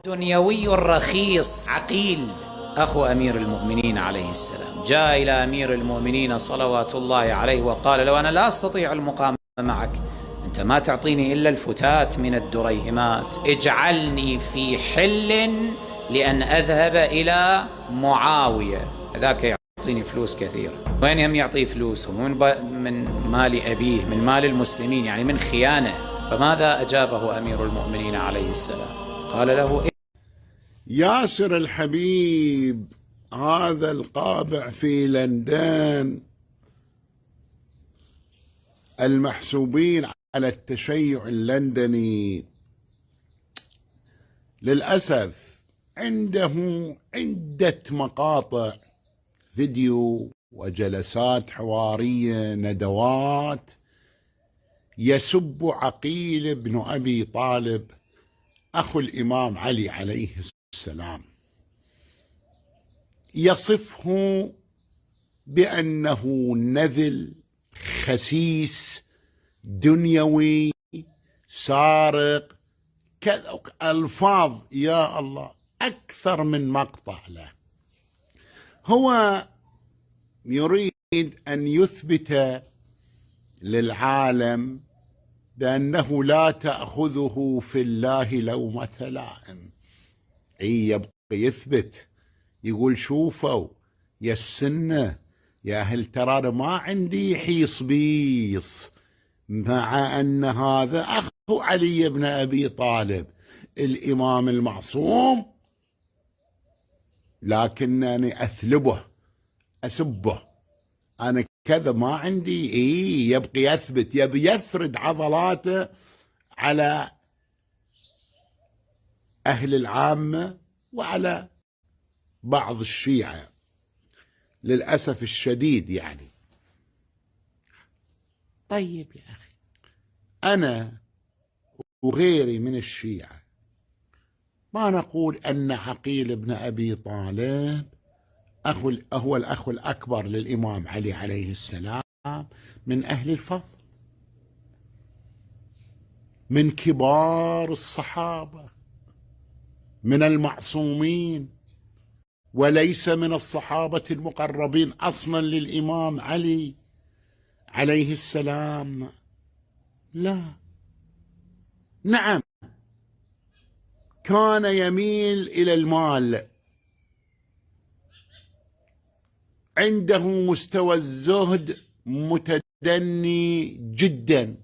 دنيوي رخيص عقيل أخو أمير المؤمنين عليه السلام جاء إلى أمير المؤمنين صلوات الله عليه وقال له: أنا لا أستطيع المقام معك، أنت ما تعطيني إلا الفتات من الدريهمات، اجعلني في حل لأن أذهب إلى معاوية، ذاك يعطيني فلوس كثيرة. وين هم يعطيه فلوس؟ من مال أبيه، من مال المسلمين، يعني من خيانة. فماذا أجابه أمير المؤمنين عليه السلام؟ قال له: ياسر الحبيب هذا القابع في لندن المحسوبين على التشيع اللندني للأسف عنده عدة مقاطع فيديو وجلسات حوارية ندوات يسب عقيل بن أبي طالب أخو الإمام علي عليه السلام، يصفه بأنه نذل خسيس دنيوي سارق كذا ألفاظ يا الله، أكثر من مقطع له. هو يريد أن يثبت للعالم بأنه لا تأخذه في الله لومة لائم. يبقى يثبت، يقول: شوفوا يا السنة يا أهل، ترى ما عندي حيص بيص، مع أن هذا أخو علي بن أبي طالب الإمام المعصوم، لكنني أثلبه أسبه، أنا كذا ما عندي. يبقى يثبت، يبي يفرد عضلاته على أهل العامة وعلى بعض الشيعة للأسف الشديد يعني. طيب يا أخي، أنا وغيري من الشيعة ما نقول أن عقيل بن أبي طالب هو الأخ الأكبر للإمام علي عليه السلام، من أهل الفضل، من كبار الصحابة، من المعصومين، وليس من الصحابة المقربين أصلا للإمام علي عليه السلام. لا، نعم كان يميل إلى المال، عنده مستوى الزهد متدني جدا.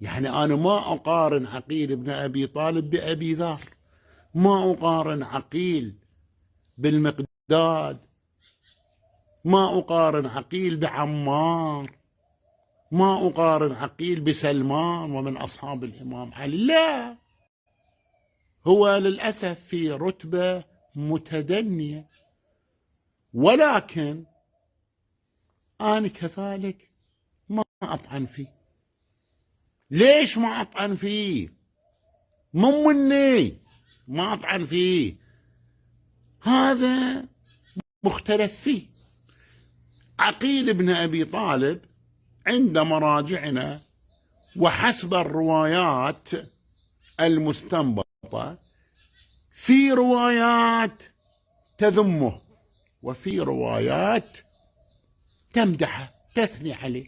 يعني أنا ما أقارن عقيل بن أبي طالب بأبي ذر، ما أقارن عقيل بالمقداد، ما أقارن عقيل بعمار، ما أقارن عقيل بسلمان ومن أصحاب الإمام علي. لا، هو للأسف في رتبة متدنية، ولكن أنا كذلك ما أطعن فيه. ليش ما أطعن فيه؟ مني ما أطعن فيه، هذا مختلف فيه. عقيل بن أبي طالب عند مراجعنا وحسب الروايات المستنبطة، في روايات تذمه وفي روايات تمدحه تثني عليه.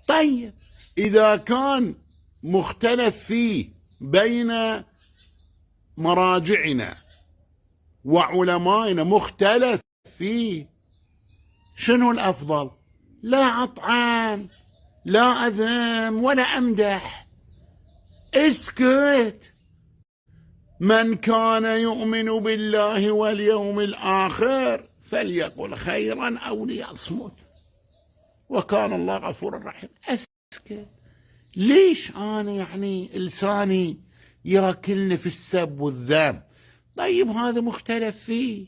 طيب إذا كان مختلف فيه بين مراجعنا وعلمائنا، مختلف فيه، شنو الأفضل؟ لا أطعن، لا أذم ولا أمدح، اسكت. من كان يؤمن بالله واليوم الآخر فليقل خيرا أو ليصمت، وكان الله غفورا رحيما. اسكت. ليش أنا يعني لساني ياكلني في السب والذم؟ طيب هذا مختلف فيه.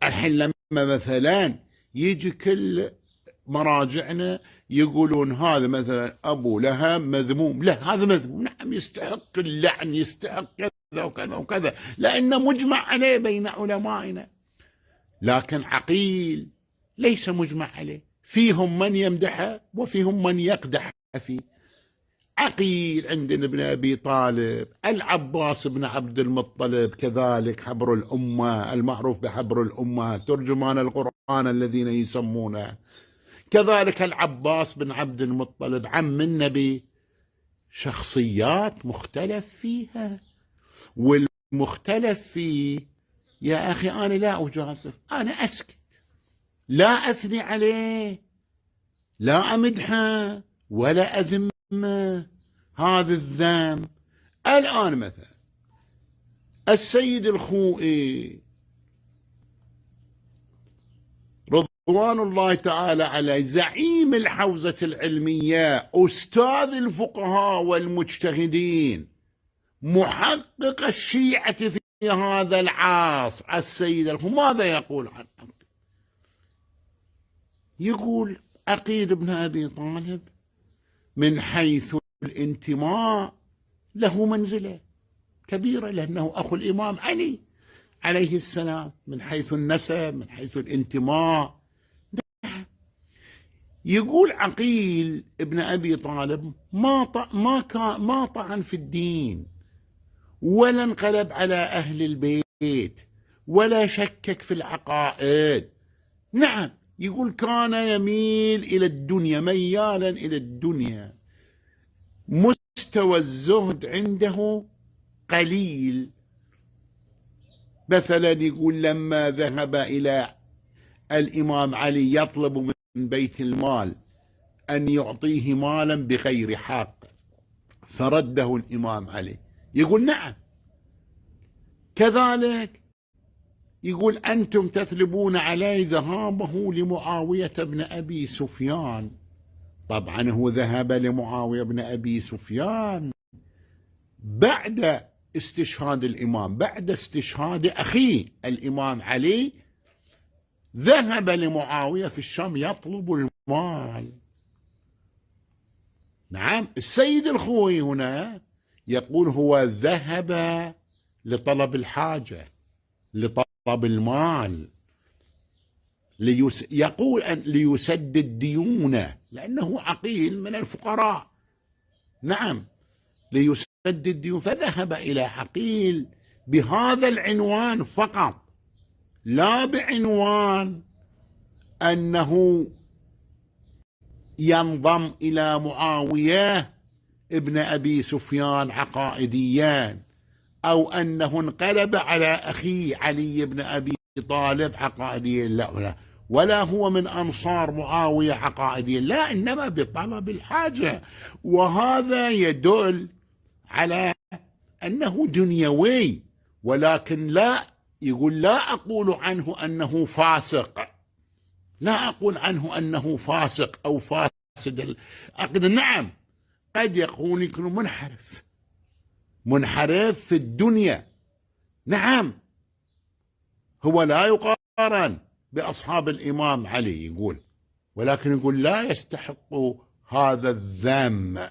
الحين لما مثلا يجي كل مراجعنا يقولون هذا مثلا أبو لهب مذموم، لا هذا مذموم، نعم يستحق اللعن، يستحق كذا وكذا وكذا، لأنه مجمع عليه بين علمائنا. لكن عقيل ليس مجمع عليه، فيهم من يمدحه وفيهم من يقدح فيه. عقيل عندنا ابن أبي طالب، العباس بن عبد المطلب كذلك حبر الأمة المعروف بحبر الأمة ترجمان القرآن الذين يسمونه، كذلك العباس بن عبد المطلب عم النبي، شخصيات مختلف فيها. والمختلف فيه يا أخي أنا لا أجازف، أنا أسكت، لا أثني عليه، لا أمدحه ولا أذمه. هذا الذم. الآن مثلا السيد الخوئي رضوان الله تعالى عليه، زعيم الحوزة العلمية، أستاذ الفقهاء والمجتهدين، محقق الشيعة في هذا العصر، السيد الخوئي ماذا يقول عنه؟ يقول عقيل بن أبي طالب من حيث الانتماء له منزلة كبيرة، لأنه أخو الإمام علي عليه السلام، من حيث النسب، من حيث الانتماء. يقول عقيل ابن أبي طالب ما طعن في الدين، ولا انقلب على أهل البيت، ولا شكك في العقائد. نعم، يقول كان يميل إلى الدنيا، ميالا إلى الدنيا، مستوى الزهد عنده قليل. مثلا يقول لما ذهب إلى الإمام علي يطلب من بيت المال أن يعطيه مالا بغير حق، فرده الإمام علي. يقول نعم. كذلك يقول أنتم تثلبون علي ذهابه لمعاوية بن أبي سفيان. طبعا هو ذهب لمعاوية بن أبي سفيان بعد استشهاد الإمام، بعد استشهاد أخيه الإمام علي، ذهب لمعاوية في الشام يطلب المال. نعم، السيد الخوئي هنا يقول هو ذهب لطلب الحاجة، لطلب المال، يقول أن ليسدد ديونه، لأنه عقيل من الفقراء. نعم، ليسدد ديونه، فذهب إلى عقيل بهذا العنوان فقط، لا بعنوان أنه ينضم إلى معاوية ابن أبي سفيان عقائديا، أو أنه انقلب على أخيه علي بن أبي طالب عقائديا، لا، ولا هو من أنصار معاوية عقائديا، لا، إنما بطلب الحاجة. وهذا يدل على أنه دنيوي، ولكن لا، يقول لا أقول عنه أنه فاسق، لا أقول عنه أنه فاسق أو فاسد العقيدة. نعم، قد يكون منحرف في الدنيا، نعم، هو لا يقارن بأصحاب الإمام علي، يقول، ولكن يقول لا يستحق هذا الذم،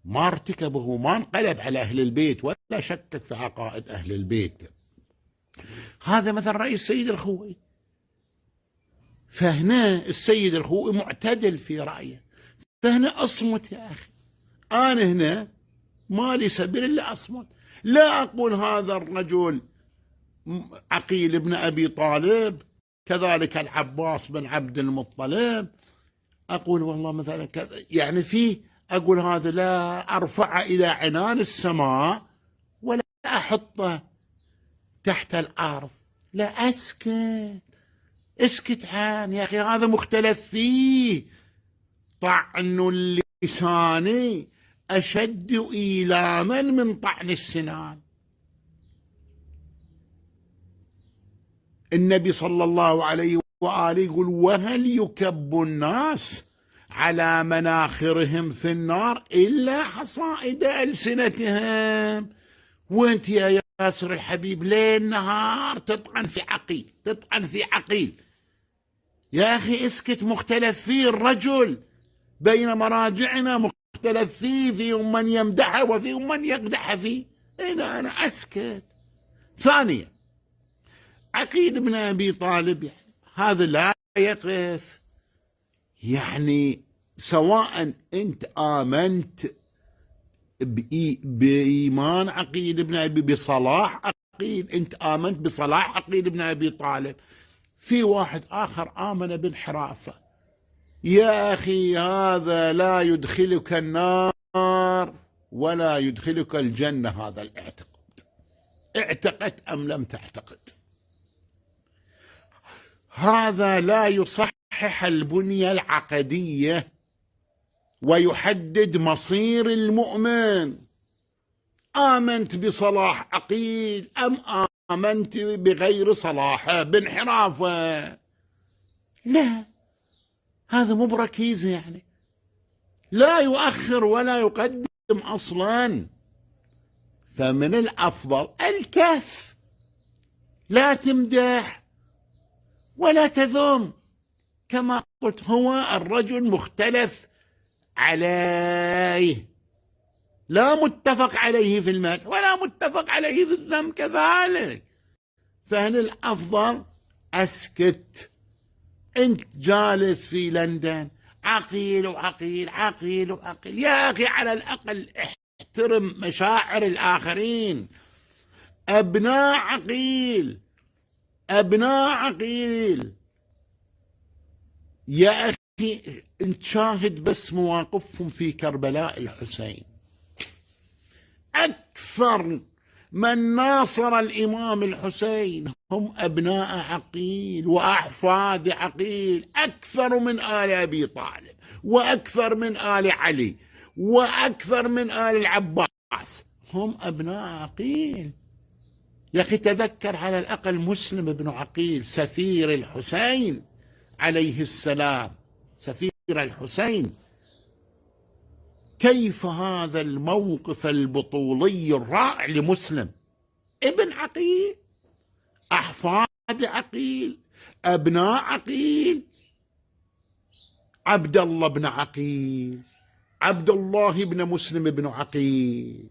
ما ارتكبه، ما انقلب على أهل البيت ولا شكك في عقائد أهل البيت. هذا مثل رأي السيد الخوئي. فهنا السيد الخوئي معتدل في رأيه، فهنا أصمت يا أخي، أنا هنا ما لي سبيل إلا أصمت، لا أقول هذا الرجل عقيل بن أبي طالب، كذلك العباس بن عبد المطلب، أقول والله مثلا كذا، يعني فيه، أقول هذا لا أرفع إلى عنان السماء ولا أحطه تحت الأرض، لا، اسكت عن يا أخي، هذا مختلف فيه. طعن اللسان أشد إيلاما من طعن السنان. النبي صلى الله عليه وآله يقول وهل يكب الناس على مناخرهم في النار إلا حصائد ألسنتهم. وانت يا ياسر الحبيب ليل نهار تطعن في عقيل، يا أخي اسكت، مختلف فيه الرجل، بين مراجعنا مختلف فيهم من يمدحه وفيهم من يقدح فيه. أنا أسكت. ثانيا، عقيل بن أبي طالب هذا لا يقف، يعني سواء أنت آمنت بإيمان عقيل بن أبي، بصلاح عقيل. أنت آمنت بصلاح عقيل بن أبي طالب. في واحد آخر آمن بانحرافه. يا أخي هذا لا يدخلك النار ولا يدخلك الجنة، هذا الاعتقاد. اعتقدت أم لم تعتقد، هذا لا يصحح البنية العقدية ويحدد مصير المؤمن. آمنت بصلاح عقيل أم آمنت بغير صلاحه بانحرافه؟ لا، هذا مو بركيزة، يعني لا يؤخر ولا يقدم أصلا. فمن الأفضل الكف، لا تمدح ولا تذم. كما قلت، هو الرجل مختلف عليه، لا متفق عليه في المدح ولا متفق عليه في الذم كذلك. فهنا الأفضل أسكت. أنت جالس في لندن، عقيل وعقيل عقيل وعقيل، يا أخي على الأقل احترم مشاعر الآخرين. أبناء عقيل، أبناء عقيل، يا أخي انت شاهد بس مواقفهم في كربلاء الحسين. أكثر من ناصر الإمام الحسين هم أبناء عقيل وأحفاد عقيل، أكثر من آل أبي طالب وأكثر من آل علي وأكثر من آل العباس، هم أبناء عقيل. يا أخي تذكر على الأقل مسلم بن عقيل سفير الحسين عليه السلام، سفير الحسين، كيف هذا الموقف البطولي الرائع لمسلم ابن عقيل، أحفاد عقيل، أبناء عقيل، عبد الله بن عقيل، عبد الله بن مسلم بن عقيل،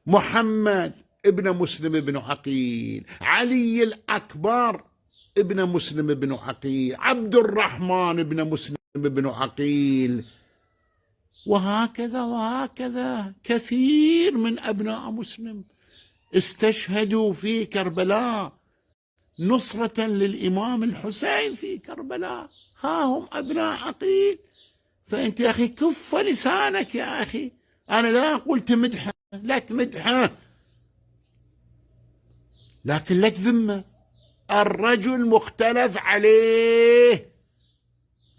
محمد ابن مسلم بن عقيل، علي الأكبر ابن مسلم بن عقيل، عبد الرحمن بن مسلم بن عقيل، وهكذا وهكذا. كثير من أبناء مسلم استشهدوا في كربلاء نصرة للإمام الحسين في كربلاء، ها هم أبناء عقيل. فأنت يا أخي كف لسانك يا أخي. أنا لا أقول تمدحه، لا تمدحه، لكن لا تذمه. الرجل مختلف عليه،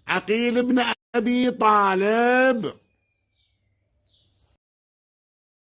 عقيل بن أبي طالب